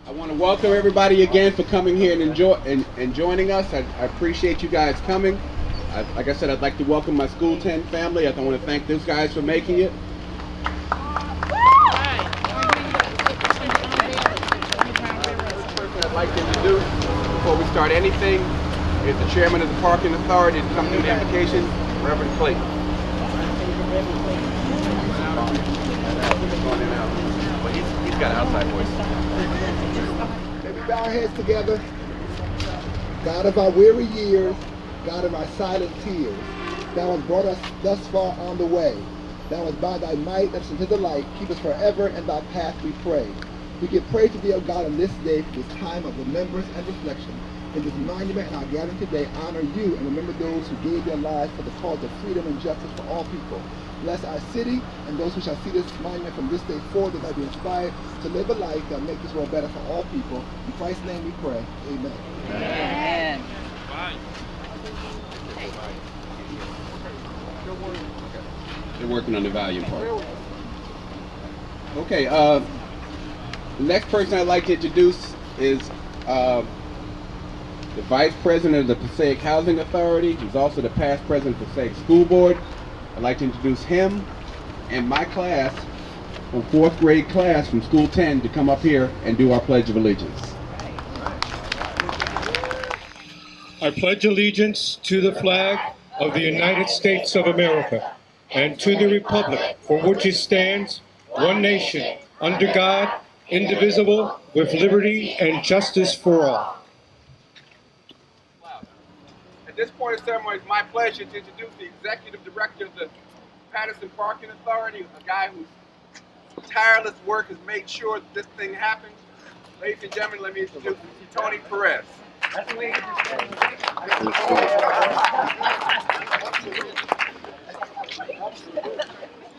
I want to welcome everybody again for coming here and joining us. I appreciate you guys coming. Like I said, I'd like to welcome my School 10 family. I want to thank those guys for making it. I'd like to introduce, before we start anything, is the chairman of the Parking Authority to come do the invocation, Reverend Clayton. Well, he's got an outside voice. Let me bow our heads together. God of our weary years, God of our silent tears, thou hast brought us thus far on the way. Thou hast by thy might led us into the light. Keep us forever in thy path, we pray. We give praise to thee, O God, on this day for this time of remembrance and reflection. In this monument and our gathering today, honor you and remember those who gave their lives for the cause of freedom and justice for all people. Bless our city and those who shall see this monument from this day forward, that they be inspired to live a life that will make this world better for all people. In Christ's name we pray. Amen. Amen. They're working on the volume part. Okay, the next person I'd like to introduce is the Vice President of the Passaic Housing Authority. He's also the past President of the Passaic School Board. I'd like to introduce him and my class, from 4th grade class from School 10, to come up here and do our Pledge of Allegiance. I pledge allegiance to the flag of the United States of America and to the republic for which it stands, one nation, under God, indivisible, with liberty and justice for all. At this point in the ceremony, it's my pleasure to introduce the Executive Director of the Paterson Parking Authority, a guy whose tireless work has made sure that this thing happens. Ladies and gentlemen, let me introduce Tony Perez. That's the way it is. All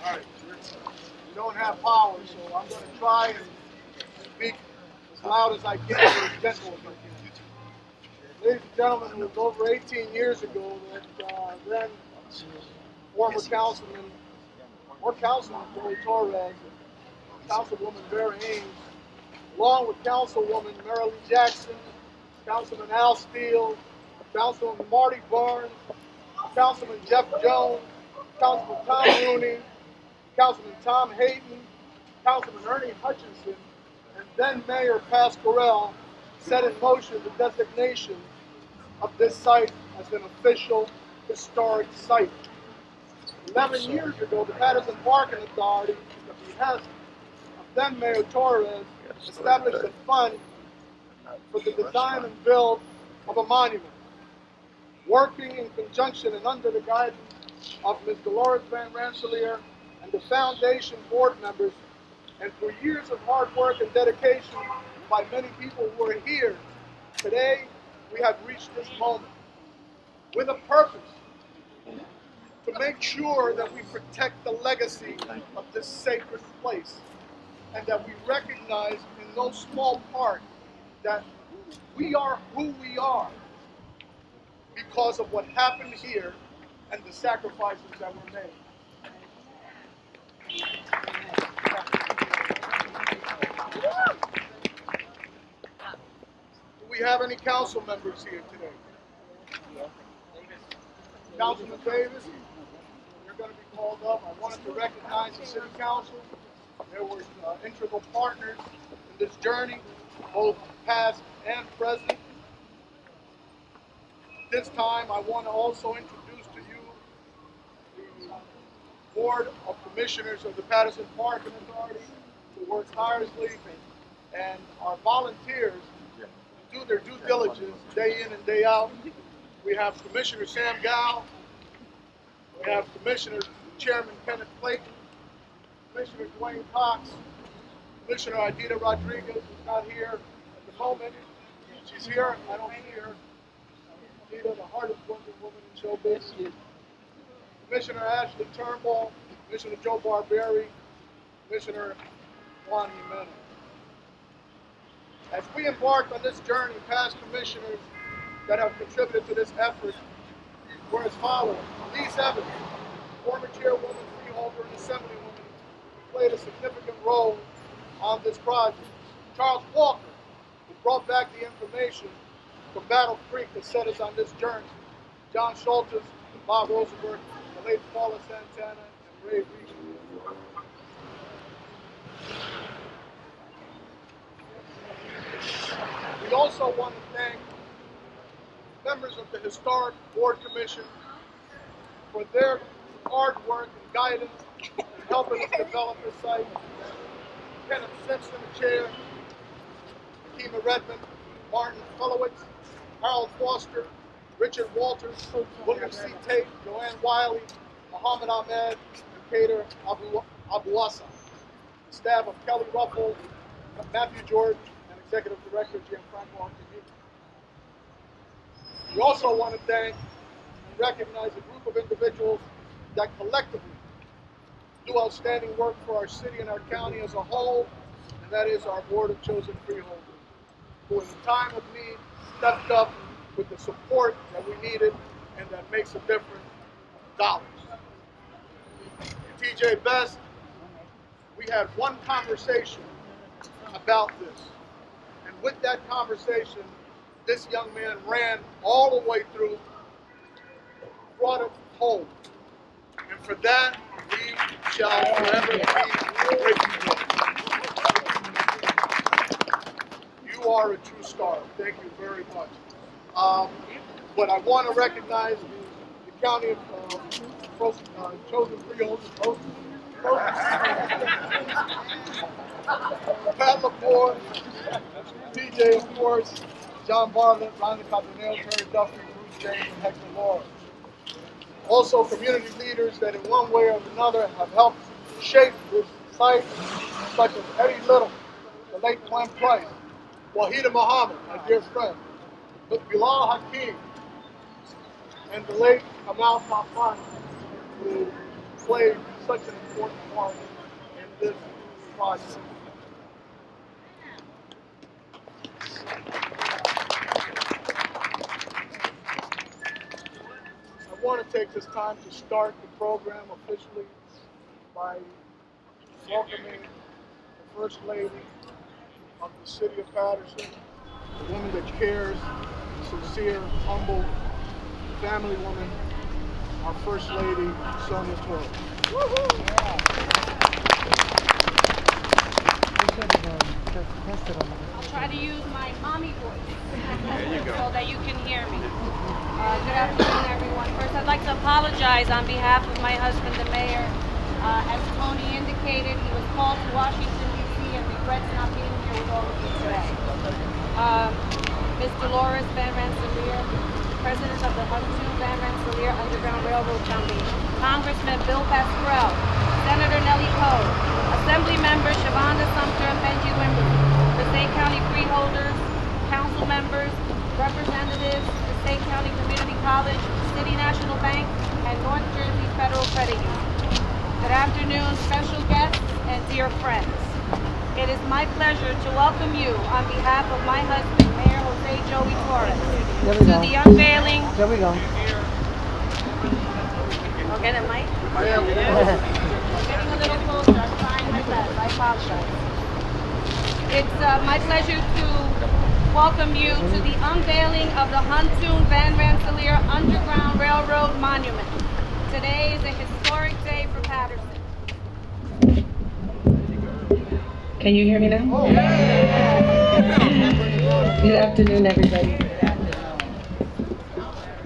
right. We don't have power, so I'm going to try and speak as loud as I can and as gentle as I can. Ladies and gentlemen, it was over 18 years ago that then former Councilman Dolores and Councilwoman Vera Ames, along with Councilwoman Marilee Jackson, Councilman Al Steele, Councilman Marty Barnes, Councilman Jeff Jones, Councilman Tom Rooney, Councilman Tom Hayden, Councilman Ernie Hutchinson, and then Mayor Pascarello set in motion the designation of this site as an official historic site. 11 years ago, the Paterson Parking Authority, at the behest of then Mayor Torres, established a fund for the design and build of a monument. Working in conjunction and under the guidance of Ms. Dolores Rancholier and the foundation board members, and for years of hard work and dedication by many people who are here, today we have reached this moment with a purpose to make sure that we protect the legacy of this sacred place, and that we recognize in no small part that we are who we are because of what happened here and the sacrifices that were made. Do we have any council members here today? Councilman Davis, you're going to be called up. I wanted to recognize the City Council. There were integral partners in this journey, both past and present. This time, I want to also introduce to you the Board of Commissioners of the Paterson Parking Authority, who work tirelessly, and our volunteers who do their due diligence day in and day out. We have Commissioner Sam Gow, we have Commissioner Chairman Kenneth Clayton, Commissioner Dwayne Cox, Commissioner Adita Rodriguez, who's not here at the moment. She's here, I don't see her. Adita, the hardest working woman in showbiz. Commissioner Ashley Turnbull, Commissioner Joe Barberi, Commissioner Juan Jimenez. As we embarked on this journey, past commissioners that have contributed to this effort were as follows: Elise Evans, former chairwoman, freeholder, and assemblywoman, who played a significant role on this project. Charles Walker, who brought back the information from Battle Creek that set us on this journey. John Schultes, Bob Rosenberg, the late Paula Santana, and Ray Reed. We also want to thank members of the Historic Board Commission for their hard work and guidance in helping us develop this site. Kenneth Simpson, the chair, Kima Redmond, Martin Fulowitz, Harold Foster, Richard Walters, William C. Tate, Joanne Wiley, Muhammad Ahmed, and Kader Abuasa. The staff of Kelly Ruffle, Matthew Jordan, and Executive Director Gianfranco Antonini. We also want to thank and recognize a group of individuals that collectively do outstanding work for our city and our county as a whole, and that is our Board of Chosen Freeholders, who in the time of need stepped up with the support that we needed and that makes a difference of dollars. TJ Best, we had one conversation about this, and with that conversation, this young man ran all the way through, brought it home. And for that, we shall forever be grateful. You are a true star. Thank you very much. But I want to recognize the county of chosen freeholders, Pat LaFleur, TJ, of course, John Bartlett, Rhonda Cabanel, Terry Duffy, Bruce James, and Hector Laura. Also, community leaders that in one way or another have helped shape this site, such as Eddie Little, the late Glenn Price, Wahida Muhammad, my dear friend, Bilal Hakim, and the late Amal Fafan, who played such an important part in this project. I want to take this time to start the program officially by welcoming the First Lady of the City of Paterson, a woman that cares, sincere, humble, family woman, our First Lady, Sonia Torres. I'll try to use my mommy voice so that you can hear me. Good afternoon, everyone. First, I'd like to apologize on behalf of my husband, the mayor. As Tony indicated, he was called to Washington, D.C. and regrets not being here with all of you today. Ms. Dolores Van Rensselaer, President of the Hanson Van Rensselaer Underground Railroad Foundation. Congressman Bill Pascarello, Senator Nellie Poe, Assembly Members Shavonda Sumter and Benji Wimberly, the State County Freeholders, Council Members, Representatives, the State County Community College, City National Bank, and North Jersey Federal Credit Union. Good afternoon, special guests and dear friends. It is my pleasure to welcome you on behalf of my husband, Mayor Jose Joey Torres, to the unveiling. There we go. I'll get it, Mike. I'm getting a little closer. I'm trying my best. I apologize. It's my pleasure to welcome you to the unveiling of the Hanson Van Rensselaer Underground Railroad Monument. Today is a historic day for Paterson. Can you hear me now? Good afternoon, everybody.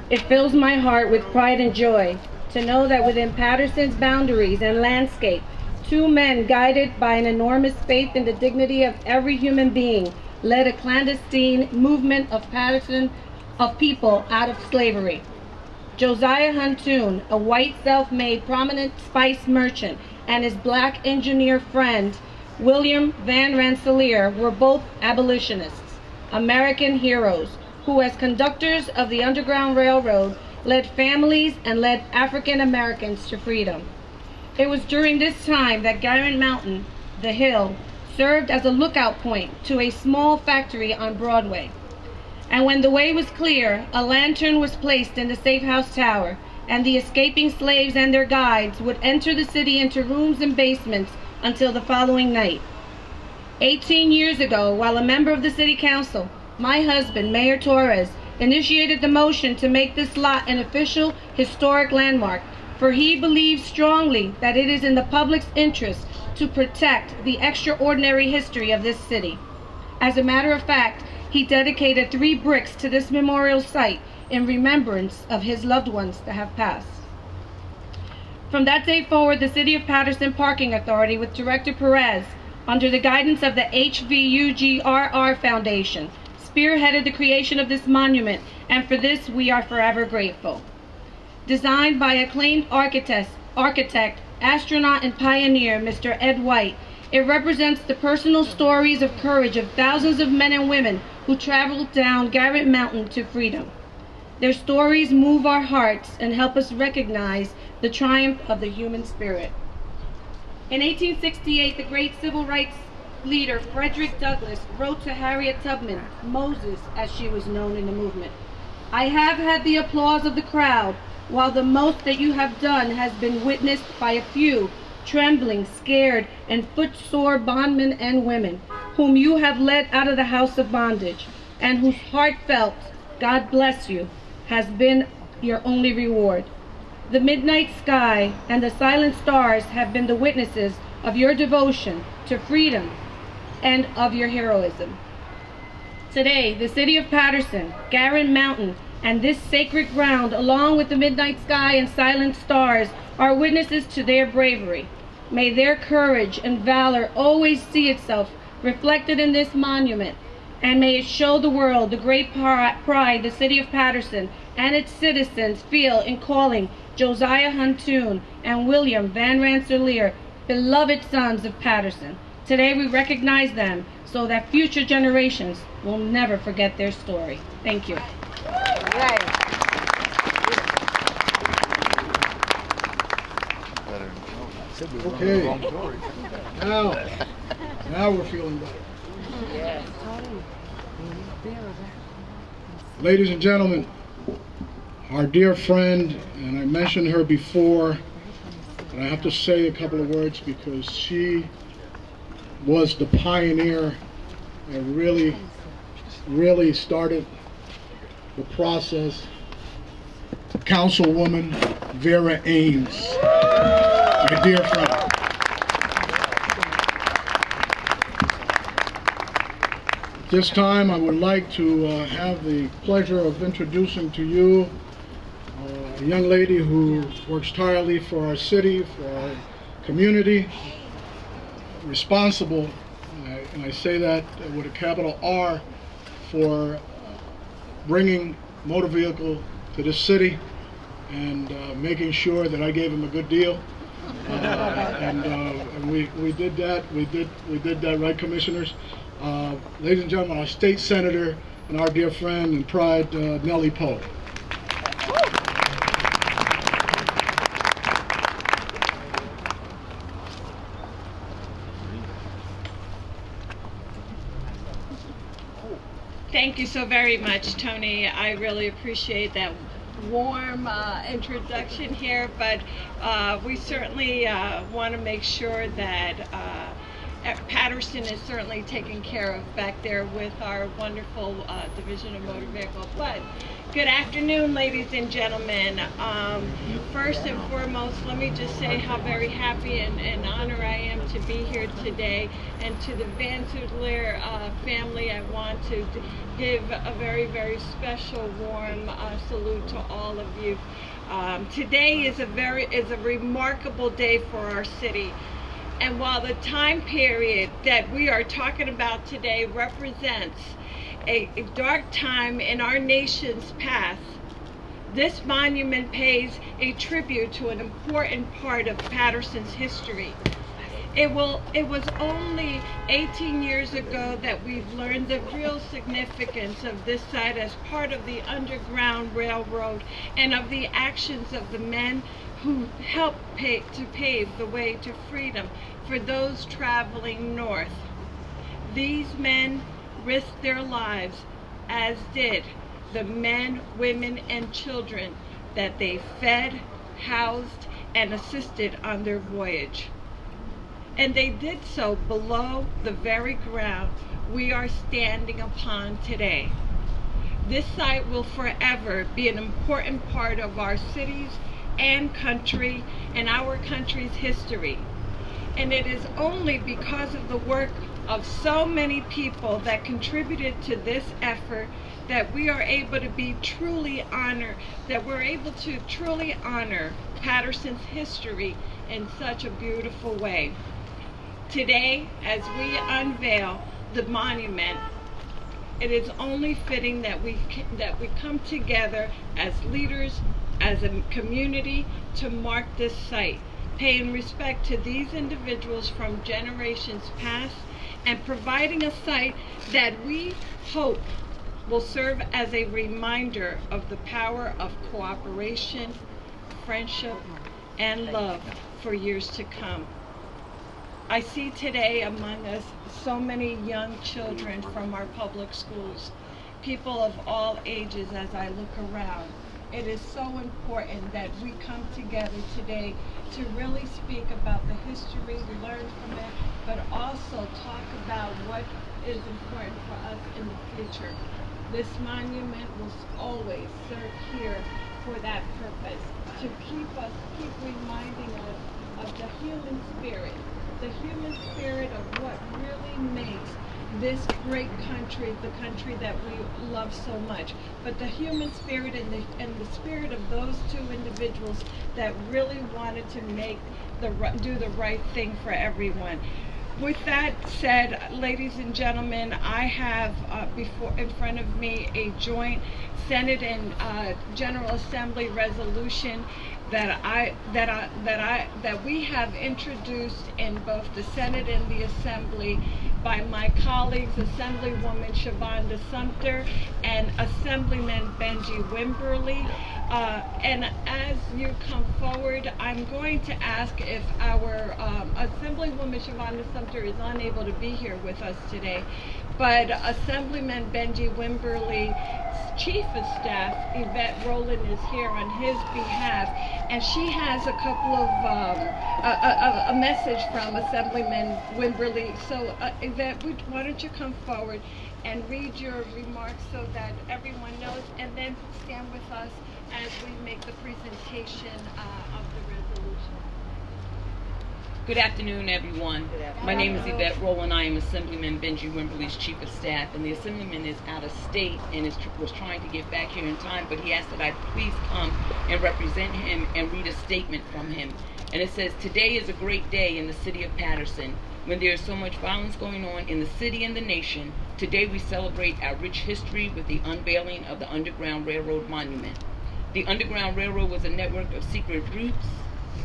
It fills my heart with pride and joy to know that within Paterson's boundaries and landscape, two men guided by an enormous faith in the dignity of every human being led a clandestine movement of Paterson of people out of slavery. Josiah Hanson, a white self-made prominent spice merchant, and his black engineer friend, William Van Rensselaer, were both abolitionists, American heroes, who as conductors of the Underground Railroad led families and led African Americans to freedom. It was during this time that Garand Mountain, the hill, served as a lookout point to a small factory on Broadway. And when the way was clear, a lantern was placed in the safe house tower, and the escaping slaves and their guides would enter the city into rooms and basements until the following night. 18 years ago, while a member of the City Council, my husband, Mayor Torres, initiated the motion to make this lot an official historic landmark, for he believes strongly that it is in the public's interest to protect the extraordinary history of this city. As a matter of fact, he dedicated 3 bricks to this memorial site in remembrance of his loved ones that have passed. From that day forward, the City of Paterson Parking Authority, with Director Perez, under the guidance of the HVUGRR Foundation, spearheaded the creation of this monument, and for this we are forever grateful. Designed by acclaimed architect, astronaut, and pioneer, Mr. Ed Dwight, it represents the personal stories of courage of thousands of men and women who traveled down Garrett Mountain to freedom. Their stories move our hearts and help us recognize the triumph of the human spirit. In 1868, the great civil rights leader Frederick Douglass wrote to Harriet Tubman, Moses as she was known in the movement, "I have had the applause of the crowd, while the most that you have done has been witnessed by a few trembling, scared, and footsore bondmen and women, whom you have led out of the house of bondage, and whose heartfelt, God bless you, has been your only reward. The midnight sky and the silent stars have been the witnesses of your devotion to freedom and of your heroism." Today, the City of Paterson, Garrett Mountain, and this sacred ground, along with the midnight sky and silent stars, are witnesses to their bravery. May their courage and valor always see itself reflected in this monument, and may it show the world the great pride the City of Paterson and its citizens feel in calling Josiah Huntoon and William Van Rensselaer beloved sons of Paterson. Today we recognize them so that future generations will never forget their story. Thank you. Okay. Now we're feeling better. Ladies and gentlemen, our dear friend, and I mentioned her before, but I have to say a couple of words because she was the pioneer and really started the process. Councilwoman Vera Ames, my dear friend. At this time, I would like to have the pleasure of introducing to you a young lady who works tirelessly for our city, for our community, responsible, and I say that with a capital R, for bringing motor vehicle to this city and making sure that I gave him a good deal. And we did that. We did that, right, commissioners? Ladies and gentlemen, our state senator and our dear friend and pride, Nellie Poe. Thank you so very much, Tony. I really appreciate that warm introduction here, but we certainly want to make sure that Paterson is certainly taken care of back there with our wonderful Division of Motor Vehicle. But good afternoon, ladies and gentlemen. First and foremost, let me just say how very happy and honored I am to be here today. And to the Van Rensselaer family, I want to give a very, very special warm salute to all of you. Today is a remarkable day for our city. And while the time period that we are talking about today represents a dark time in our nation's past, this monument pays a tribute to an important part of Paterson's history. It was only 18 years ago that we've learned the real significance of this site as part of the Underground Railroad and of the actions of the men who helped to pave the way to freedom for those traveling north. These men risked their lives, as did the men, women, and children that they fed, housed, and assisted on their voyage. And they did so below the very ground we are standing upon today. This site will forever be an important part of our city's and country and our country's history. And it is only because of the work of so many people that contributed to this effort that we are able to be truly honored, that we're able to truly honor Paterson's history in such a beautiful way. Today, as we unveil the monument, it is only fitting that we come together as leaders, as a community, to mark this site, paying respect to these individuals from generations past, and providing a site that we hope will serve as a reminder of the power of cooperation, friendship, and love for years to come. I see today among us so many young children from our public schools, people of all ages as I look around. It is so important that we come together today to really speak about the history, learn from it, but also talk about what is important for us in the future. This monument will always serve here for that purpose, to keep reminding us of the human spirit of what really makes this great country, the country that we love so much, but the human spirit and the spirit of those two individuals that really wanted to do the right thing for everyone. With that said, ladies and gentlemen, I have in front of me a joint Senate and General Assembly resolution that we have introduced in both the Senate and the Assembly by my colleagues, Assemblywoman Shavonda Sumter and Assemblyman Benji Wimberly. And as you come forward, I'm going to ask if our Assemblywoman Shavonda Sumter is unable to be here with us today, but Assemblyman Benji Wimberly's Chief of Staff, Yvette Rowland, is here on his behalf, and she has a couple of a message from Assemblyman Wimberly. So Yvette, why don't you come forward and read your remarks so that everyone knows, and then stand with us as we make the presentation of the resolution. Good afternoon, everyone. My name is Yvette Rowland. I am Assemblyman Benji Wimberly's Chief of Staff, and the Assemblyman is out of state and was trying to get back here in time, but he asked that I please come and represent him and read a statement from him. And it says, "Today is a great day in the city of Paterson. When there is so much violence going on in the city and the nation, today we celebrate our rich history with the unveiling of the Underground Railroad Monument. The Underground Railroad was a network of secret routes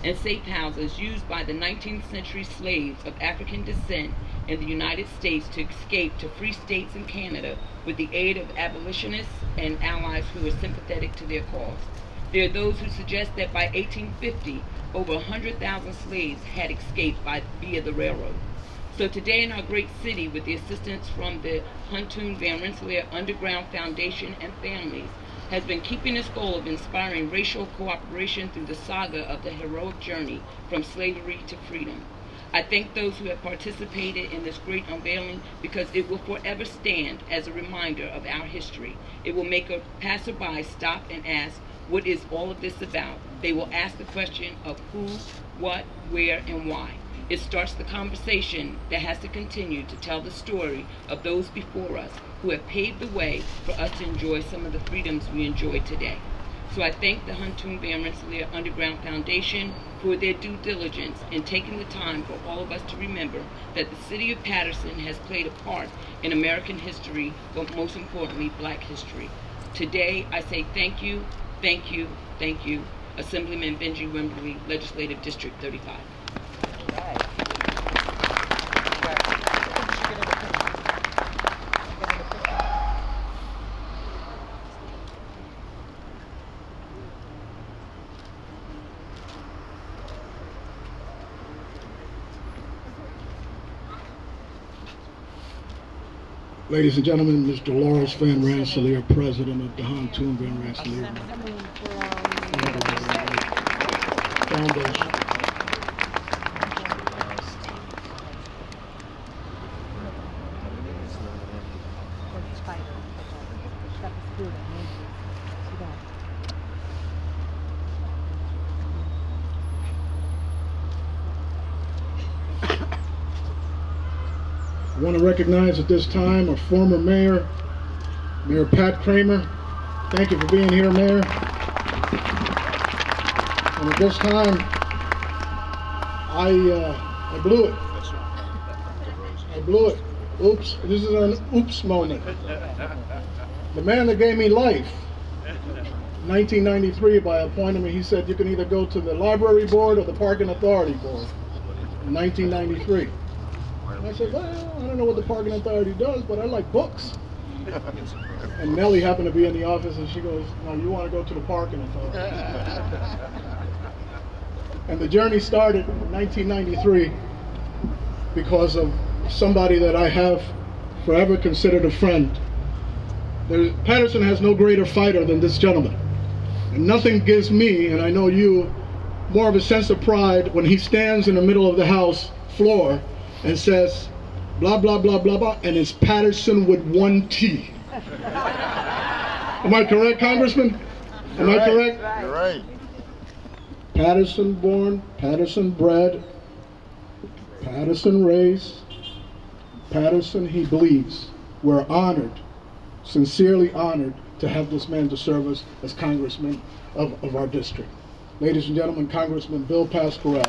and safe houses used by the 19th century slaves of African descent in the United States to escape to free states in Canada with the aid of abolitionists and allies who were sympathetic to their cause. There are those who suggest that by 1850, over 100,000 slaves had escaped via the railroad. So today in our great city, with the assistance from the Hanson Van Rensselaer Underground Foundation and families, has been keeping its goal of inspiring racial cooperation through the saga of the heroic journey from slavery to freedom. I thank those who have participated in this great unveiling because it will forever stand as a reminder of our history. It will make a passerby stop and ask, what is all of this about? They will ask the question of who, what, where, and why. It starts the conversation that has to continue to tell the story of those before us who have paved the way for us to enjoy some of the freedoms we enjoy today. So I thank the Hanson Van Rensselaer Underground Foundation for their due diligence in taking the time for all of us to remember that the city of Paterson has played a part in American history, but most importantly, Black history. Today, I say thank you, thank you, thank you, Assemblyman Benji Wimberly, Legislative District 35. Ladies and gentlemen, Ms. Dolores Van Rensselaer, President of the Hanson Van Rensselaer Foundation. I want to recognize at this time our former mayor, Mayor Pat Kramer. Thank you for being here, Mayor. And at this time, I blew it. I blew it. Oops. This is an oops moment. The man that gave me life, 1993, by appointing me, he said you can either go to the library board or the parking authority board. In 1993. I said, well, I don't know what the parking authority does, but I like books. And Nellie happened to be in the office, and she goes, no, you want to go to the parking authority. And the journey started in 1993 because of somebody that I have forever considered a friend. Paterson has no greater fighter than this gentleman. And nothing gives me, and I know you, more of a sense of pride when he stands in the middle of the House floor and says, blah, blah, blah, blah, blah, and it's Paterson with one T. Am I correct, Congressman? Am I correct? You're right. Paterson born, Paterson bred, Paterson raised, Paterson he bleeds. We're honored, sincerely honored, to have this man to serve us as Congressman of our district. Ladies and gentlemen, Congressman Bill Pascarello.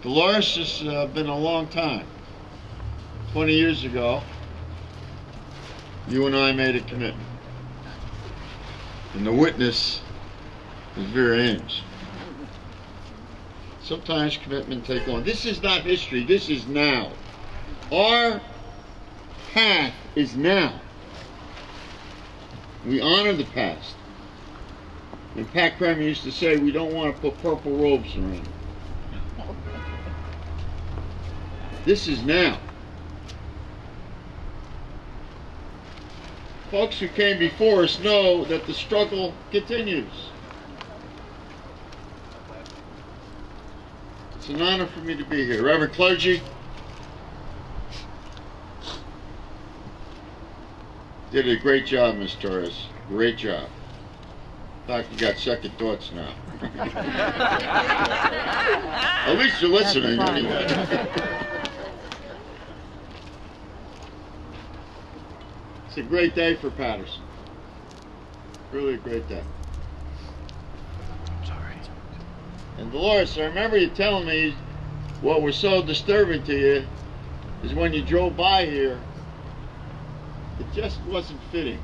Dolores, has been a long time. 20 years ago, you and I made a commitment. And the witness is Vera Ames. Sometimes commitment takes long. This is not history, this is now. Our path is now. We honor the past. And Pat Kramer used to say, we don't want to put purple robes around. This is now. Folks who came before us know that the struggle continues. It's an honor for me to be here. Reverend clergy, did a great job, Ms. Torres. Great job. In fact, you got second thoughts now. At least you're listening anyway. It's a great day for Paterson. Really a great day. Sorry. And Dolores, I remember you telling me what was so disturbing to you is when you drove by here, it just wasn't fitting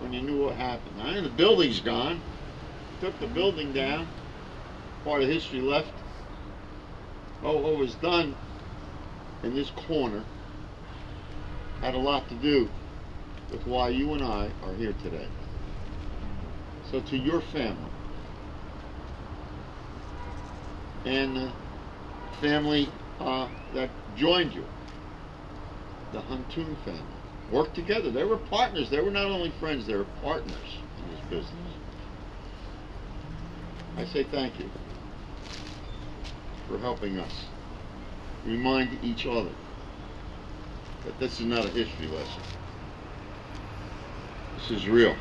when you knew what happened. I mean, the building's gone. Took the building down. Part of history left. Oh, what was done in this corner had a lot to do with why you and I are here today. So to your family and the family that joined you, the Hanson family, worked together. They were partners. They were not only friends, they were partners in this business. I say thank you for helping us remind each other that this is not a history lesson. This is real.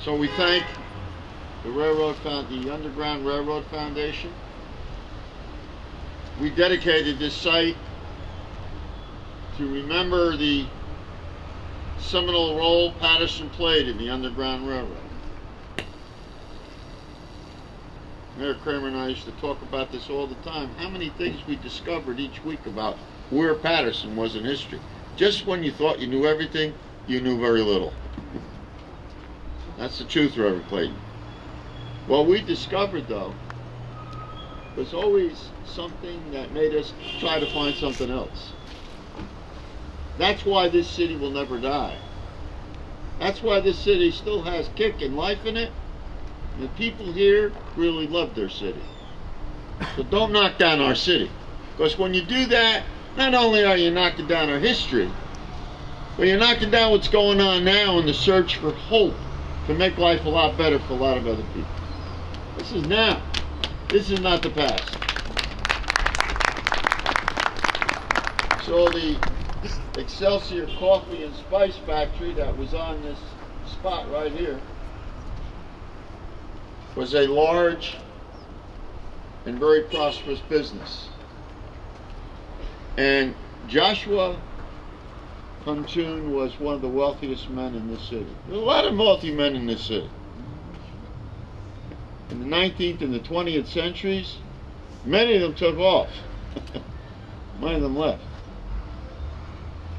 So we thank the the Underground Railroad Foundation. We dedicated this site to remember the seminal role Paterson played in the Underground Railroad. Mayor Kramer and I used to talk about this all the time. How many things we discovered each week about where Paterson was in history. Just when you thought you knew everything, you knew very little. That's the truth, Reverend Clayton. What we discovered, though, was always something that made us try to find something else. That's why this city will never die. That's why this city still has kick and life in it. And the people here really love their city. So don't knock down our city. Because when you do that, not only are you knocking down our history, but you're knocking down what's going on now in the search for hope to make life a lot better for a lot of other people. This is now. This is not the past. So the Excelsior Coffee and Spice Factory that was on this spot right here was a large and very prosperous business. And Joshua Hanson was one of the wealthiest men in this city. There were a lot of wealthy men in this city. In the 19th and the 20th centuries, many of them took off. Many of them left.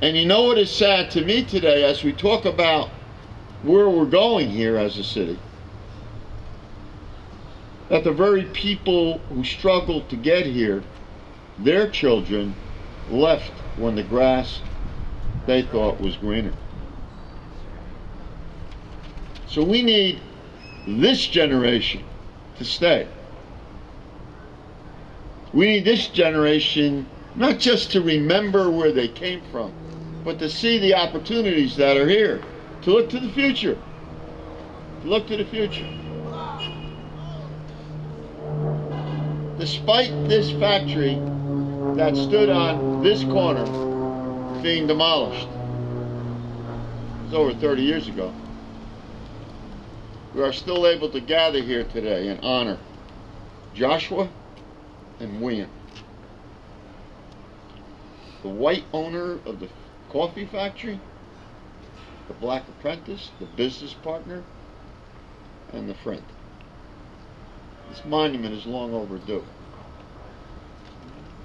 And you know what is sad to me today as we talk about where we're going here as a city? That the very people who struggled to get here, their children left when the grass they thought was greener. So we need this generation to stay. We need this generation not just to remember where they came from, but to see the opportunities that are here, to look to the future, to look to the future. Despite this factory that stood on this corner being demolished, it was over 30 years ago, we are still able to gather here today and honor Joshua and William, the white owner of the coffee factory, the black apprentice, the business partner, and the friend. This monument is long overdue.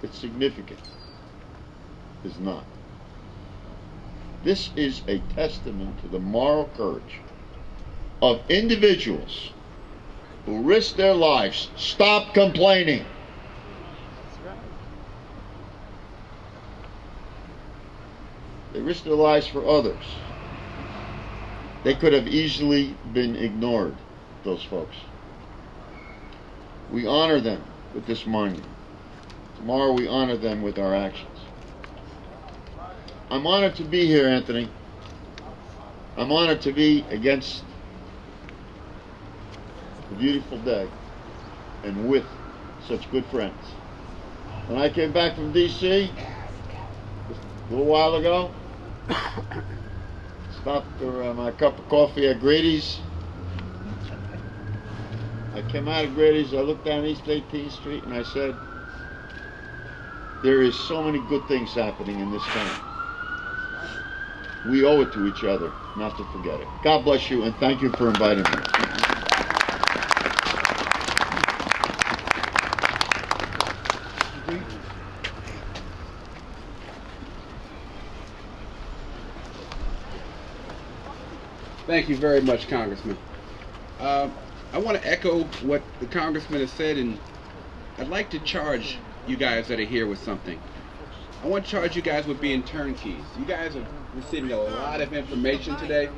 It's significant. It's not. This is a testament to the moral courage of individuals who risk their lives. Stop complaining. They risk their lives for others. They could have easily been ignored, those folks. We honor them with this monument. Tomorrow we honor them with our actions. I'm honored to be here, Anthony. I'm honored to be against a beautiful day and with such good friends. When I came back from D.C. a little while ago, stopped for my cup of coffee at Grady's. I came out of Grady's, I looked down East 18th Street and I said, there is so many good things happening in this town. We owe it to each other not to forget it. God bless you and thank you for inviting me. Thank you very much, Congressman. I want to echo what the Congressman has said, and I'd like to charge you guys that are here with something. I want to charge you guys with being turnkeys. You guys are receiving a lot of information today.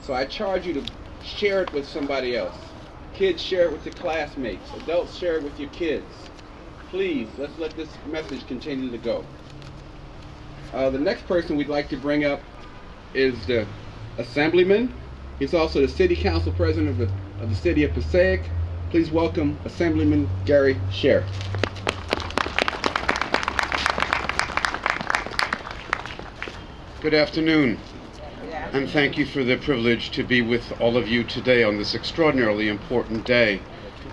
So I charge you to share it with somebody else. Kids, share it with your classmates. Adults, share it with your kids. Please, let's let this message continue to go. The next person we'd like to bring up is the Assemblyman. He's also the City Council President of the City of Passaic. Please welcome Assemblyman Gary Sher. Good afternoon, and thank you for the privilege to be with all of you today on this extraordinarily important day.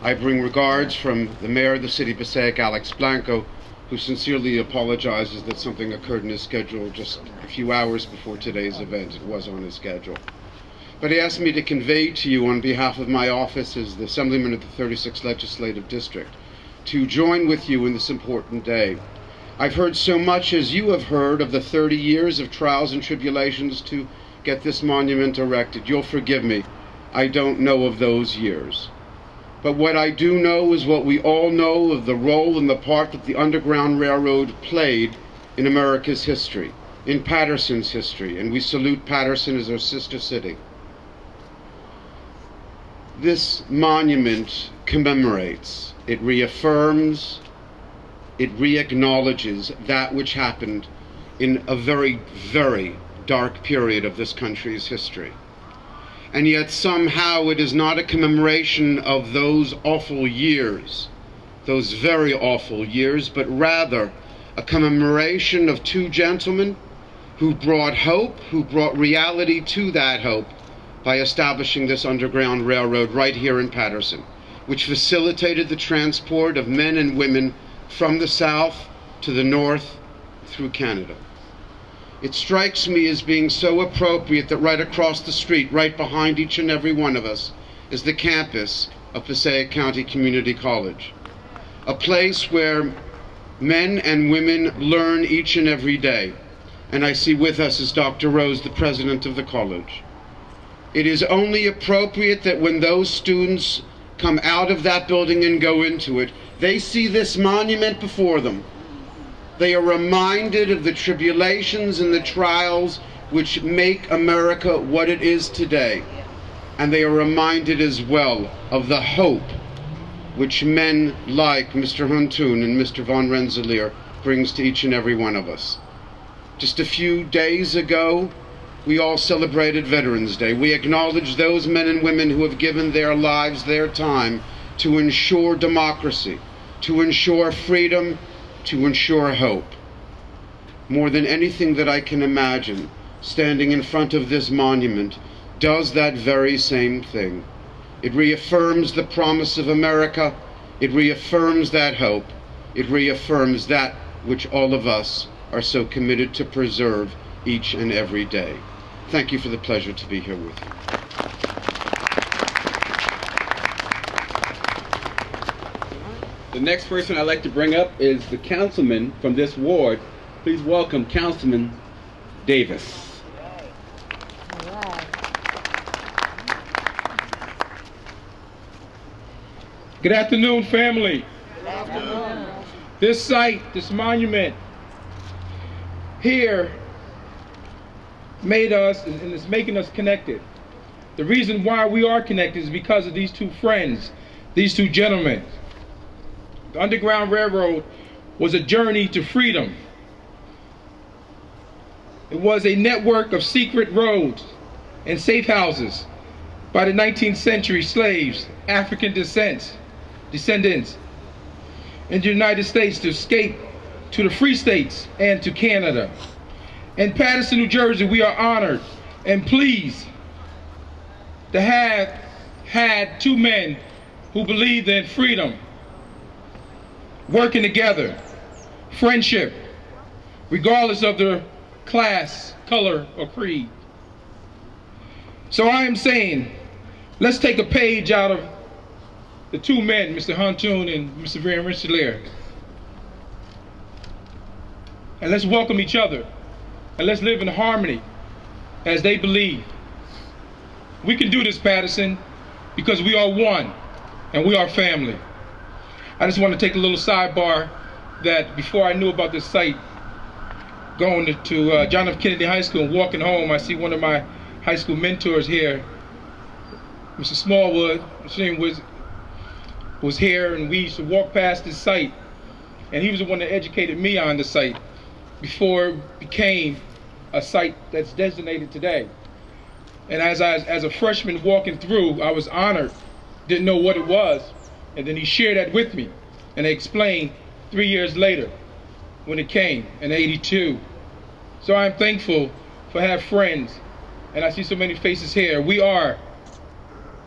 I bring regards from the Mayor of the City of Passaic, Alex Blanco, who sincerely apologizes that something occurred in his schedule just a few hours before today's event. It was on his schedule. But he asked me to convey to you on behalf of my office as the Assemblyman of the 36th Legislative District to join with you in this important day. I've heard so much as you have heard of the 30 years of trials and tribulations to get this monument erected. You'll forgive me, I don't know of those years. But what I do know is what we all know of the role and the part that the Underground Railroad played in America's history, in Paterson's history, and we salute Paterson as our sister city. This monument commemorates, it reaffirms, it re-acknowledges that which happened in a very, very dark period of this country's history. And yet somehow it is not a commemoration of those awful years. those very awful years, but rather a commemoration of two gentlemen who brought hope, who brought reality to that hope by establishing this Underground Railroad right here in Paterson, which facilitated the transport of men and women from the south to the north through Canada. It strikes me as being so appropriate that right across the street, right behind each and every one of us, is the campus of Passaic County Community College, a place where men and women learn each and every day. And I see with us is Dr. Rose, the president of the college. It is only appropriate that when those students come out of that building and go into it, they see this monument before them. They are reminded of the tribulations and the trials which make America what it is today. And they are reminded as well of the hope which men like Mr. Hanson and Mr. von Rensselaer brings to each and every one of us. Just a few days ago, we all celebrated Veterans Day. We acknowledged those men and women who have given their lives, their time, to ensure democracy, to ensure freedom, to ensure hope. More than anything that I can imagine, standing in front of this monument does that very same thing. It reaffirms the promise of America. It reaffirms that hope. It reaffirms that which all of us are so committed to preserve each and every day. Thank you for the pleasure to be here with you. The next person I'd like to bring up is the councilman from this ward. Please welcome Councilman Davis. Good afternoon, family. Good afternoon. This site, this monument here made us and is making us connected. The reason why we are connected is because of these two friends, these two gentlemen. The Underground Railroad was a journey to freedom. It was a network of secret roads and safe houses by the 19th century slaves, African descendants in the United States to escape to the free states and to Canada. In Paterson, New Jersey, we are honored and pleased to have had two men who believed in freedom, working together, friendship, regardless of their class, color, or creed. So I am saying, let's take a page out of the two men, Mr. Hanson and Mr. Vera Ames, and let's welcome each other, and let's live in harmony as they believe. We can do this, Paterson, because we are one, and we are family. I just want to take a little sidebar that before I knew about this site, going to John F. Kennedy High School and walking home, I see one of my high school mentors here, Mr. Smallwood. His name was here, and we used to walk past this site, and he was the one that educated me on the site before it became a site that's designated today. And as a freshman walking through, I was honored, didn't know what it was, and then he shared that with me, and I explained 3 years later when it came in '82. So I'm thankful for have friends, and I see so many faces here. We are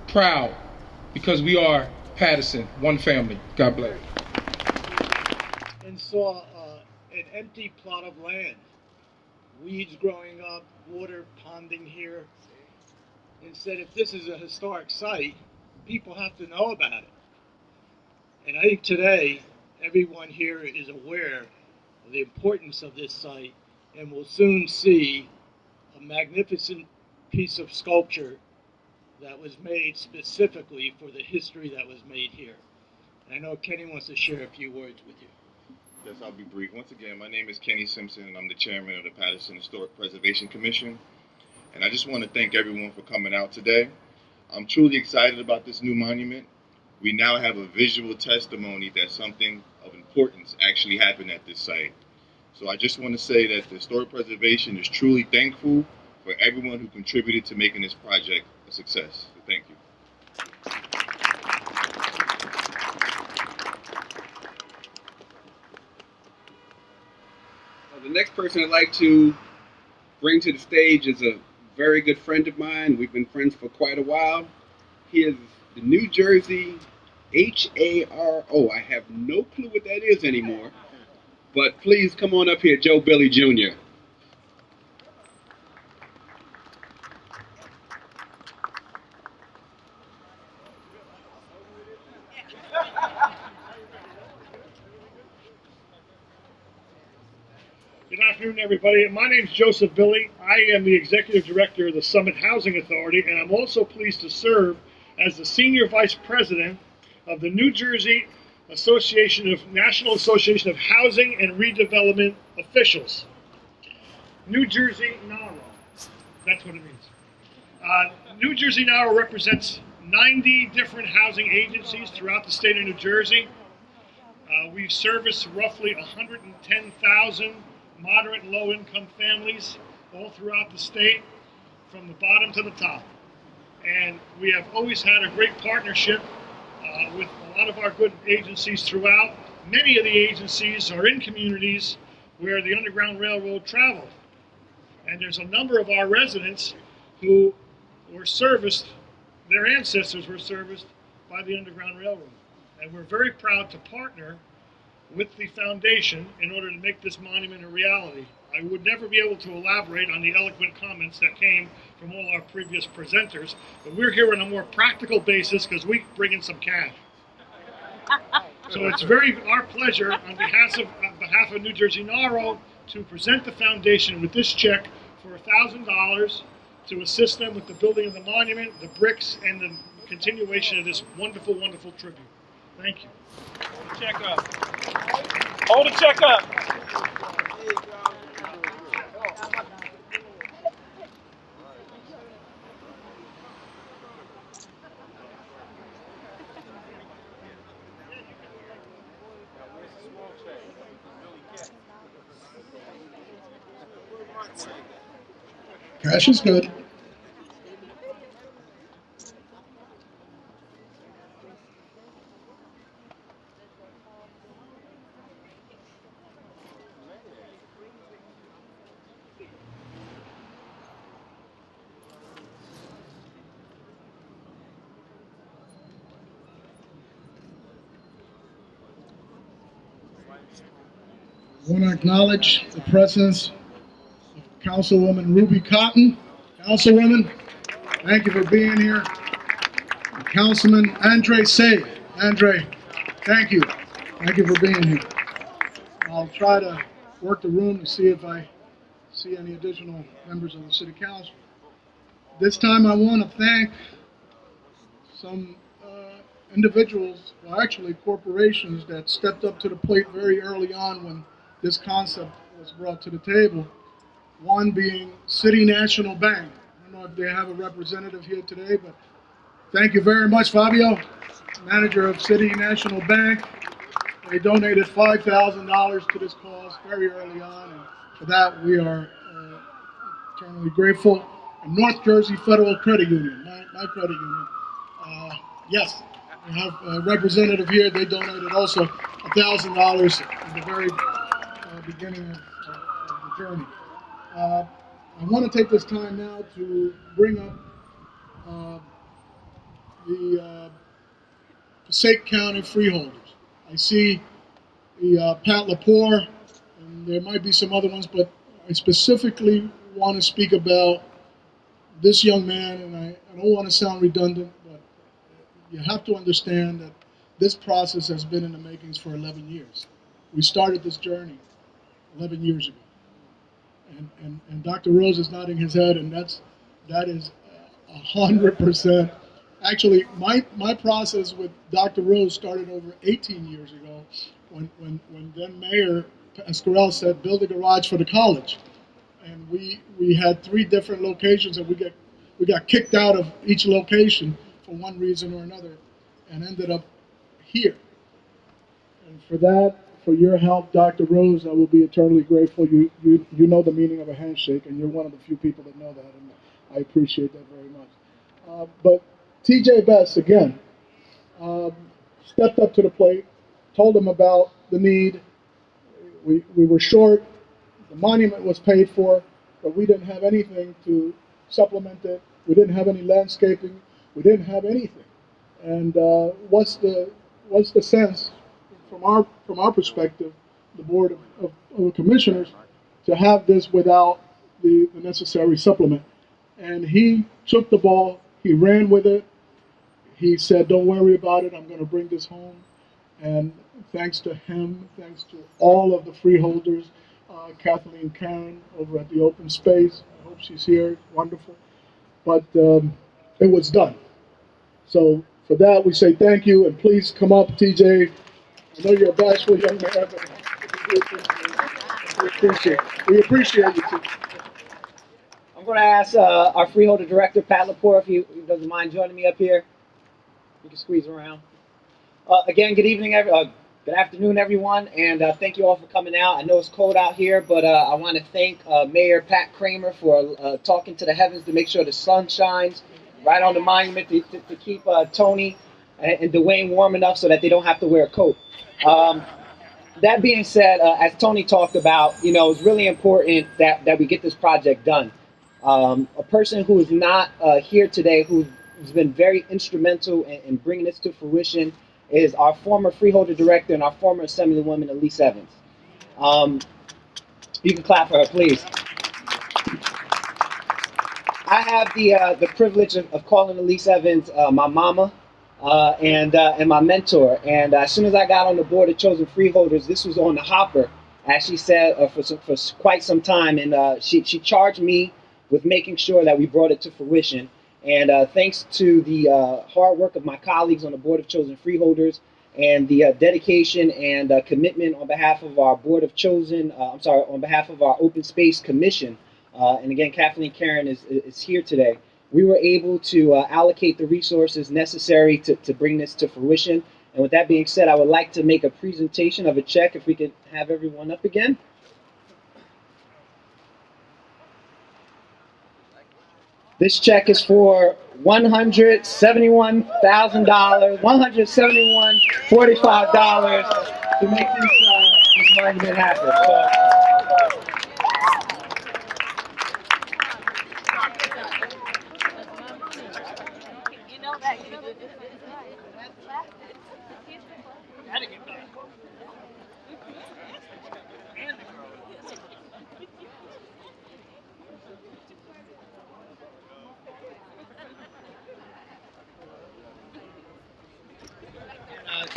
proud because we are Paterson, one family. God bless. And saw an empty plot of land, weeds growing up, water ponding here, and said, if this is a historic site, people have to know about it. And I think today, everyone here is aware of the importance of this site and will soon see a magnificent piece of sculpture that was made specifically for the history that was made here. And I know Kenny wants to share a few words with you. Yes, I'll be brief. Once again, my name is Kenny Simpson, and I'm the chairman of the Paterson Historic Preservation Commission. And I just want to thank everyone for coming out today. I'm truly excited about this new monument. We now have a visual testimony that something of importance actually happened at this site. So I just want to say that the Historic Preservation is truly thankful for everyone who contributed to making this project a success. So thank you. next person I'd like to bring to the stage is a very good friend of mine. We've been friends for quite a while. He is the New Jersey HARO. I have no clue what that is anymore. But please come on up here, Joe Billy Jr. Good afternoon, everybody. My name is Joseph Billy. I am the Executive Director of the Summit Housing Authority, and I'm also pleased to serve as the Senior Vice President of the New Jersey National Association of Housing and Redevelopment Officials. New Jersey NARO. That's what it means. New Jersey NARO represents 90 different housing agencies throughout the state of New Jersey. We service roughly 110,000 moderate and low-income families all throughout the state, from the bottom to the top. And we have always had a great partnership with a lot of our good agencies throughout. Many of the agencies are in communities where the Underground Railroad traveled. And there's a number of our residents who were serviced, their ancestors were serviced by the Underground Railroad. And we're very proud to partner with the foundation in order to make this monument a reality. I would never be able to elaborate on the eloquent comments that came from all our previous presenters, but we're here on a more practical basis because we bring in some cash. So it's our pleasure on behalf of New Jersey NARO to present the foundation with this check for $1,000 to assist them with the building of the monument, the bricks, and the continuation of this wonderful, wonderful tribute. Thank you. Hold the check up. Hold the check up. Cash is good. I want to acknowledge the presence of Councilwoman Ruby Cotton. Councilwoman, thank you for being here. And Councilman Andre Say. Andre, thank you. Thank you for being here. I'll try to work the room to see if I see any additional members of the City Council. This time I want to thank some individuals, well actually corporations, that stepped up to the plate very early on when this concept was brought to the table. One being City National Bank. I don't know if they have a representative here today, but thank you very much, Fabio, manager of City National Bank. They donated $5,000 to this cause very early on, and for that we are eternally grateful. And North Jersey Federal Credit Union, my credit union. Yes, we have a representative here. They donated also $1,000 at the very beginning of the journey. I want to take this time now to bring up the Passaic County freeholders. I see the Pat Lepore, and there might be some other ones, but I specifically want to speak about this young man, and I don't want to sound redundant, but you have to understand that this process has been in the makings for 11 years. We started this journey 11 years ago. And Dr. Rose is nodding his head, and that is 100%. Actually, my process with Dr. Rose started over 18 years ago when then Mayor Pascarello said, build a garage for the college. And we had 3 different locations, and we got kicked out of each location for one reason or another, and ended up here. And for that, for your help, Dr. Rose, I will be eternally grateful. You know the meaning of a handshake, and you're one of the few people that know that, and I appreciate that very much. But TJ Best, again, stepped up to the plate, told them about the need. We were short The monument was paid for, but we didn't have anything to supplement it. We didn't have any landscaping. We didn't have anything. And what's the sense from our perspective, the Board of Commissioners, to have this without the necessary supplement? And he took the ball. He ran with it. He said, "Don't worry about it. I'm going to bring this home." And thanks to him, thanks to all of the freeholders, Kathleen Karen over at the open space, I hope she's here, wonderful. But it was done. So for that, we say thank you, and please come up, TJ. I know you're a bashful young man, but we appreciate you too. I'm going to ask our freeholder director, Pat Lepore, if he doesn't mind joining me up here. You can squeeze around. Again, good afternoon, everyone, and thank you all for coming out. I know it's cold out here, but I want to thank Mayor Pat Kramer for talking to the heavens to make sure the sun shines right on the monument to keep Tony and Dwayne warm enough so that they don't have to wear a coat. That being said, as Tony talked about, it's really important that we get this project done. A person who is not here today, who's been very instrumental in bringing this to fruition, is our former freeholder director and our former Assemblywoman, Elise Evans. You can clap for her, please. I have the privilege of calling Elise Evans my mama and my mentor. And as soon as I got on the Board of Chosen Freeholders, this was on the hopper, as she said, for quite some time. And she charged me with making sure that we brought it to fruition. And thanks to the hard work of my colleagues on the Board of Chosen Freeholders and the dedication and commitment on behalf of our Board of Chosen, on behalf of our Open Space Commission, and again, Kathleen Karen is here today, we were able to allocate the resources necessary to bring this to fruition. And with that being said, I would like to make a presentation of a check, if we could have everyone up again. This check is for $171,045 to make this monument happen.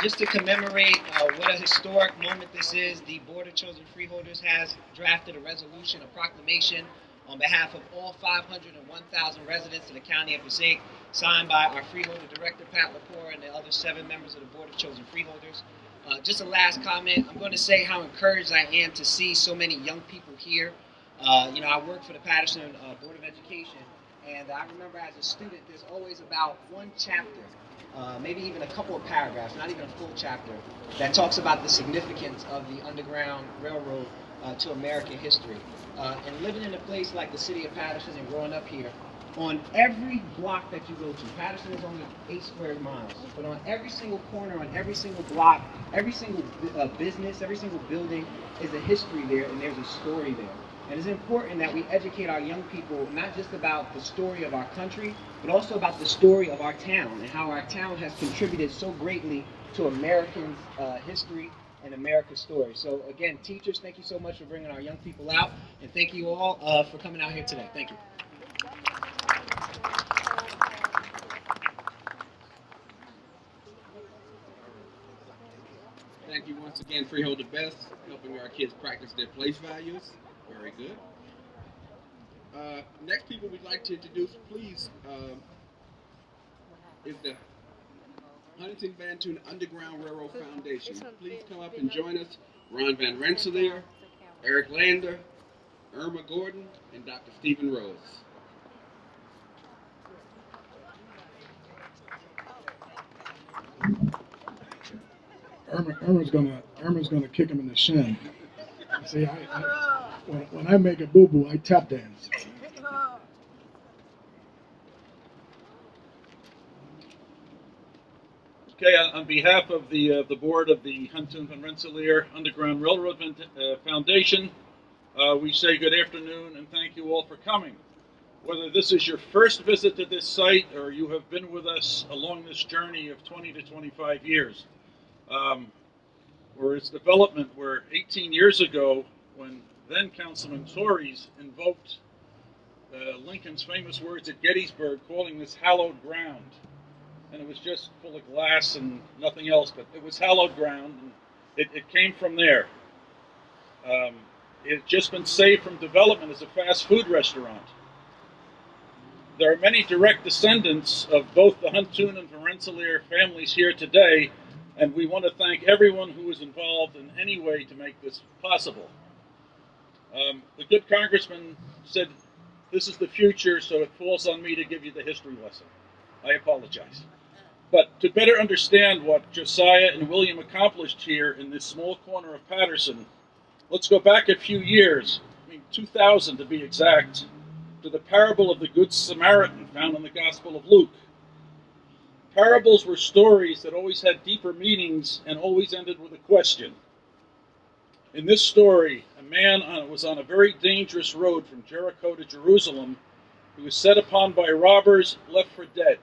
Just to commemorate what a historic moment this is, the Board of Chosen Freeholders has drafted a resolution, a proclamation, on behalf of all 501,000 residents of the County of Passaic, signed by our Freeholder Director, Pat Lepore, and the other 7 members of the Board of Chosen Freeholders. Just a last comment, I'm going to say how encouraged I am to see so many young people here. I work for the Paterson Board of Education, and I remember as a student, there's always about one chapter, maybe even a couple of paragraphs, not even a full chapter, that talks about the significance of the Underground Railroad to American history. And living in a place like the city of Paterson and growing up here, on every block that you go to, Paterson is only 8 square miles, but on every single corner, on every single block, every single business, every single building is a history there, and there's a story there. And it's important that we educate our young people not just about the story of our country, but also about the story of our town and how our town has contributed so greatly to American history and America's story. So again, teachers, thank you so much for bringing our young people out, and thank you all for coming out here today. Thank you. Thank you once again, Freeholder Best, helping our kids practice their place values. Very good. Next people we'd like to introduce, please, is the Huntington Bantoon Underground Railroad Foundation. Please come up and join us. Ron Van Rensselaer, Eric Lander, Irma Gordon, and Dr. Stephen Rose. Irma's gonna kick him in the shin. See, when I make a boo-boo, I tap dance. Okay, on behalf of the board of the Hanson Van Rensselaer Underground Railroad Foundation, we say good afternoon and thank you all for coming. Whether this is your first visit to this site or you have been with us along this journey of 20 to 25 years, or its development, where 18 years ago, when then Councilman Torres invoked Lincoln's famous words at Gettysburg, calling this hallowed ground, and it was just full of glass and nothing else, but it was hallowed ground, and it came from there. It had just been saved from development as a fast food restaurant. There are many direct descendants of both the Huntoon and Rensselaer families here today, and we want to thank everyone who was involved in any way to make this possible. The good Congressman said, this is the future, so it falls on me to give you the history lesson. I apologize. But to better understand what Josiah and William accomplished here in this small corner of Paterson, let's go back a few years, 2000 to be exact, to the parable of the Good Samaritan found in the Gospel of Luke. Parables were stories that always had deeper meanings and always ended with a question. In this story, a man was on a very dangerous road from Jericho to Jerusalem. He was set upon by robbers, left for dead.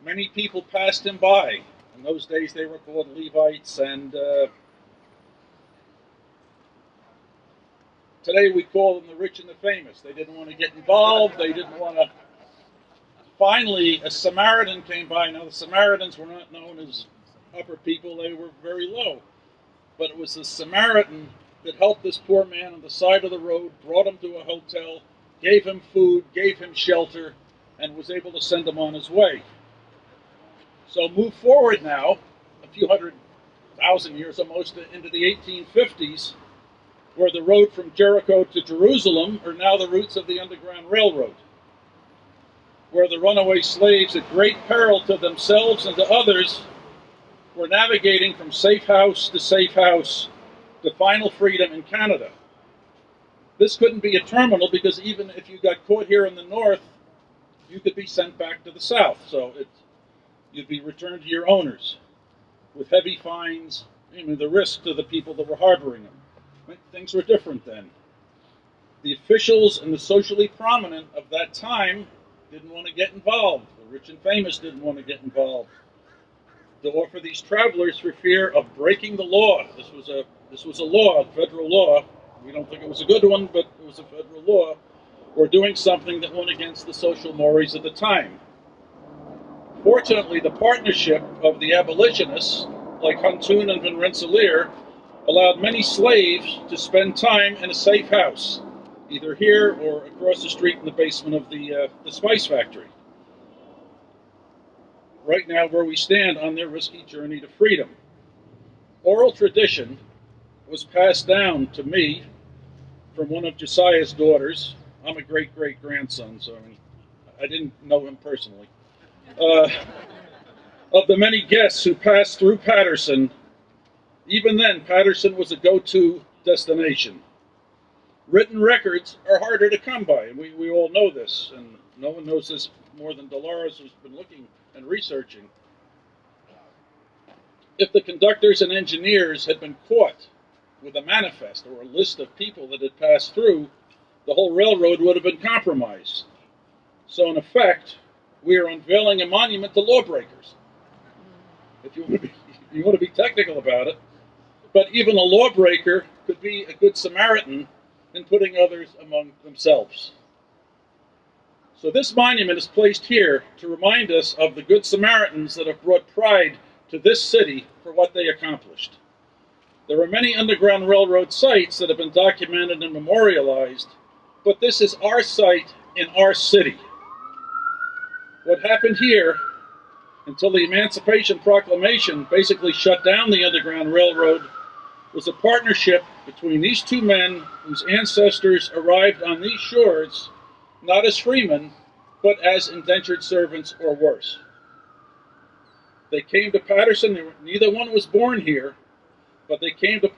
Many people passed him by. In those days they were called Levites, and today we call them the rich and the famous. They didn't want to get involved. They didn't want to. Finally, a Samaritan came by. Now, the Samaritans were not known as upper people. They were very low. But it was the Samaritan that helped this poor man on the side of the road, brought him to a hotel, gave him food, gave him shelter, and was able to send him on his way. So move forward now, a few 100,000 years almost, into the 1850s, where the road from Jericho to Jerusalem are now the routes of the Underground Railroad, where the runaway slaves, at great peril to themselves and to others, were navigating from safe house to final freedom in Canada. This couldn't be a terminal because even if you got caught here in the north, you could be sent back to the south. So you'd be returned to your owners with heavy fines, the risk to the people that were harboring them. Things were different then. The officials and the socially prominent of that time didn't want to get involved. The rich and famous didn't want to get involved. To offer these travelers for fear of breaking the law. This was a law, a federal law. We don't think it was a good one, but it was a federal law. Or doing something that went against the social mores of the time. Fortunately, the partnership of the abolitionists, like Huntoon and Van Rensselaer, allowed many slaves to spend time in a safe house, either here or across the street in the basement of the spice factory. Right now, where we stand on their risky journey to freedom. Oral tradition was passed down to me from one of Josiah's daughters. I'm a great-great-grandson, so I didn't know him personally. Of the many guests who passed through Paterson, even then, Paterson was a go-to destination. Written records are harder to come by, and we all know this, and no one knows this more than Dolores, who's been looking and researching. If the conductors and engineers had been caught with a manifest or a list of people that had passed through, the whole railroad would have been compromised. So in effect, we are unveiling a monument to lawbreakers. If you want to be technical about it. But even a lawbreaker could be a good Samaritan in putting others among themselves. So this monument is placed here to remind us of the good Samaritans that have brought pride to this city for what they accomplished. There are many Underground Railroad sites that have been documented and memorialized, but this is our site in our city. What happened here, until the Emancipation Proclamation basically shut down the Underground Railroad, was a partnership between these two men whose ancestors arrived on these shores not as freemen, but as indentured servants or worse. They came to Paterson. Neither one was born here, but they came to,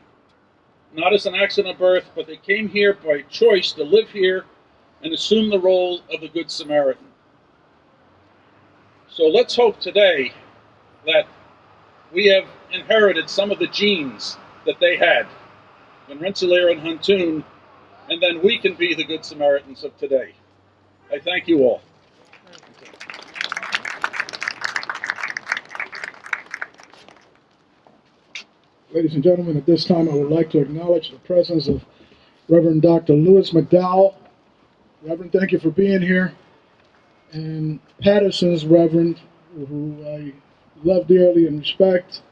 not as an accident of birth, but they came here by choice to live here and assume the role of the Good Samaritan. So let's hope today that we have inherited some of the genes that they had. When Rensselaer and Huntoon and then we can be the Good Samaritans of today. I thank you all. Ladies and gentlemen, at this time I would like to acknowledge the presence of Reverend Dr. Louis Mcdowell. Reverend, thank you for being here. And Paterson's Reverend, who I love dearly and respect,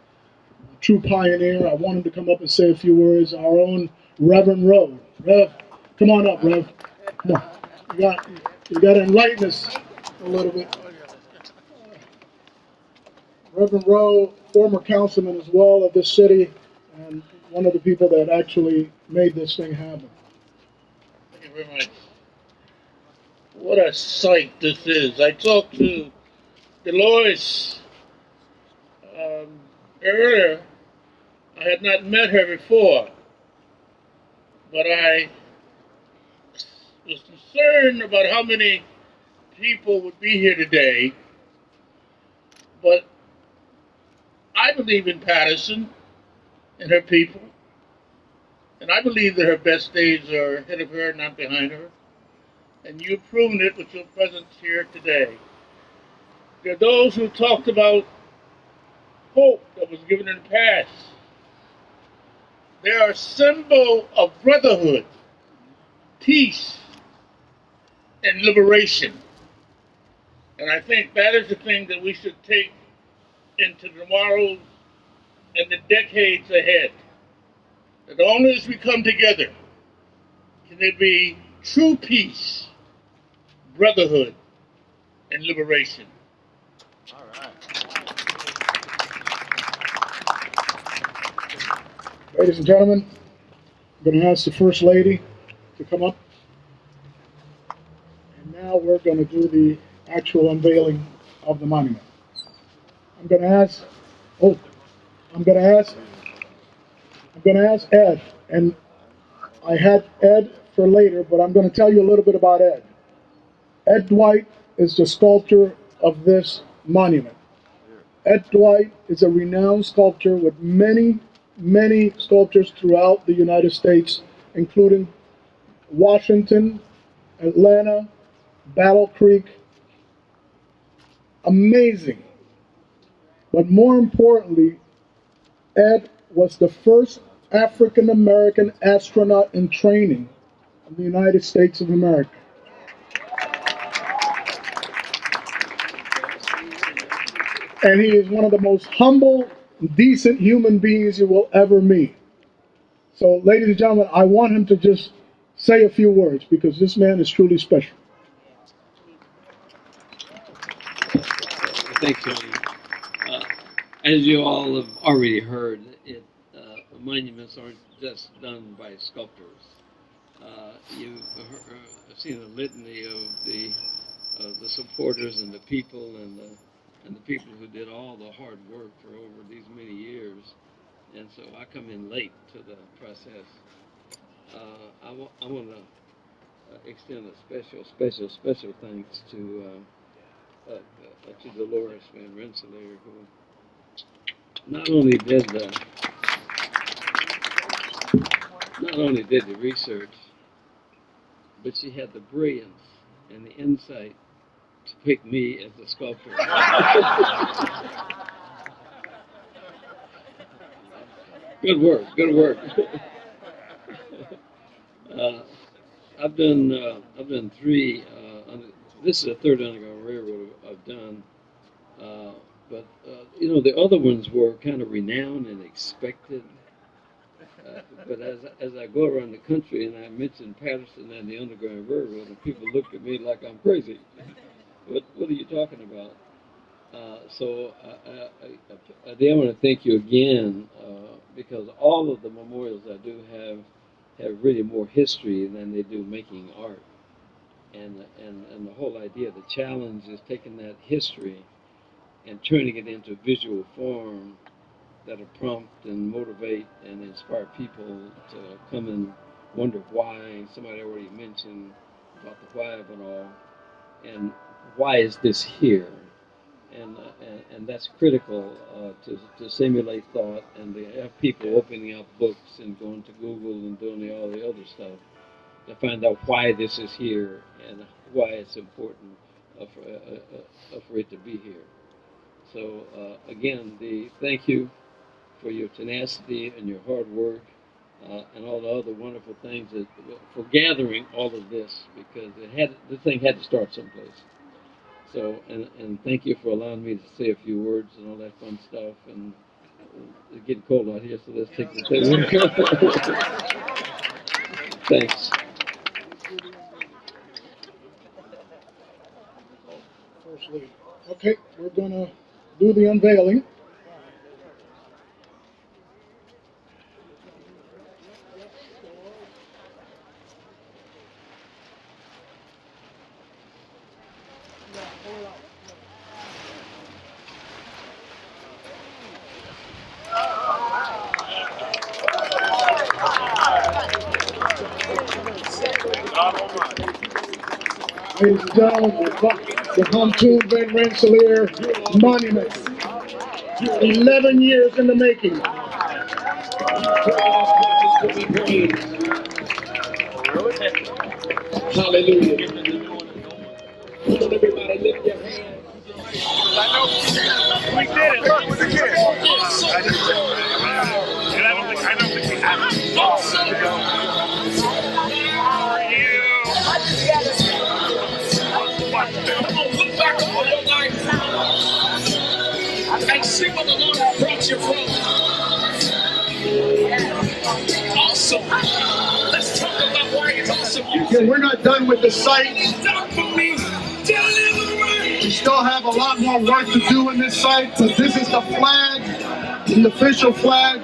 a true pioneer. I want him to come up and say a few words. Our own Reverend Rowe. Rev, come on up, Rev. Come on. You got to enlighten us a little bit. Reverend Rowe, former councilman as well of this city, and one of the people that actually made this thing happen. Thank you very much. What a sight this is. I talked to Dolores earlier. I had not met her before, but I was concerned about how many people would be here today. But I believe in Paterson and her people, and I believe that her best days are ahead of her, not behind her. And you've proven it with your presence here today. There are those who talked about hope that was given in the past. They are a symbol of brotherhood, peace, and liberation. And I think that is the thing that we should take into tomorrow and the decades ahead. That only as we come together can there be true peace, brotherhood, and liberation. All right. Ladies and gentlemen, I'm going to ask the First Lady to come up. And now we're going to do the actual unveiling of the monument. I'm going to ask Ed, and I had Ed for later, but I'm going to tell you a little bit about Ed. Ed Dwight is the sculptor of this monument. Ed Dwight is a renowned sculptor with many sculptures throughout the United States, including Washington, Atlanta, Battle Creek. Amazing. But more importantly, Ed was the first African American astronaut in training of the United States of America. And he is one of the most humble, decent human beings you will ever meet. So, ladies and gentlemen, I want him to just say a few words because this man is truly special. Thanks, Tony. As you all have already heard, monuments aren't just done by sculptors. You've seen a litany of the supporters and the people and the people who did all the hard work for over these many years. And so I come in late to the process. I want to extend a special thanks to Dolores and Rancholier, who not only did the research, but she had the brilliance and the insight to pick me as the sculptor. Good work. I've done three. This is the third Underground Railroad I've done. But the other ones were kind of renowned and expected. But as I go around the country and I mention Paterson and the Underground Railroad, and people look at me like I'm crazy. What are you talking about? So I want to thank you again because all of the memorials I do have really more history than they do making art. And the whole idea, the challenge is taking that history and turning it into visual form that'll prompt and motivate and inspire people to come and wonder why. Somebody already mentioned about the why of it all, and why is this here? And that's critical to simulate thought and to have people opening up books and going to Google and doing all the other stuff. to find out why this is here and why it's important for it to be here. So again, thank you for your tenacity and your hard work and all the other wonderful things for gathering all of this, because this thing had to start someplace. So and thank you for allowing me to say a few words and all that fun stuff. And it's getting cold out here, so let's take the thing. Thanks. Firstly, okay, we're gonna do the unveiling. Ladies and gentlemen, the pontoon Van Rensselaer Monument, 11 years in the making. Hallelujah. Everybody lift your hands. We did it. Look, with the kids. I don't think we have it. Awesome. How are you? I'm going to look back on your life and see what the Lord brought you from. Awesome. Let's talk about why it's awesome. Yeah, we're not done with the site. We still have a lot more work to do in this site, but this is the flag, the official flag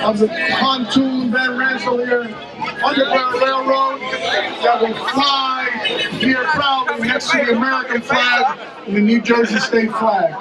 of the pontoon Van Rensselaer Underground Railroad that will fly here proudly next to the American flag and the New Jersey state flag.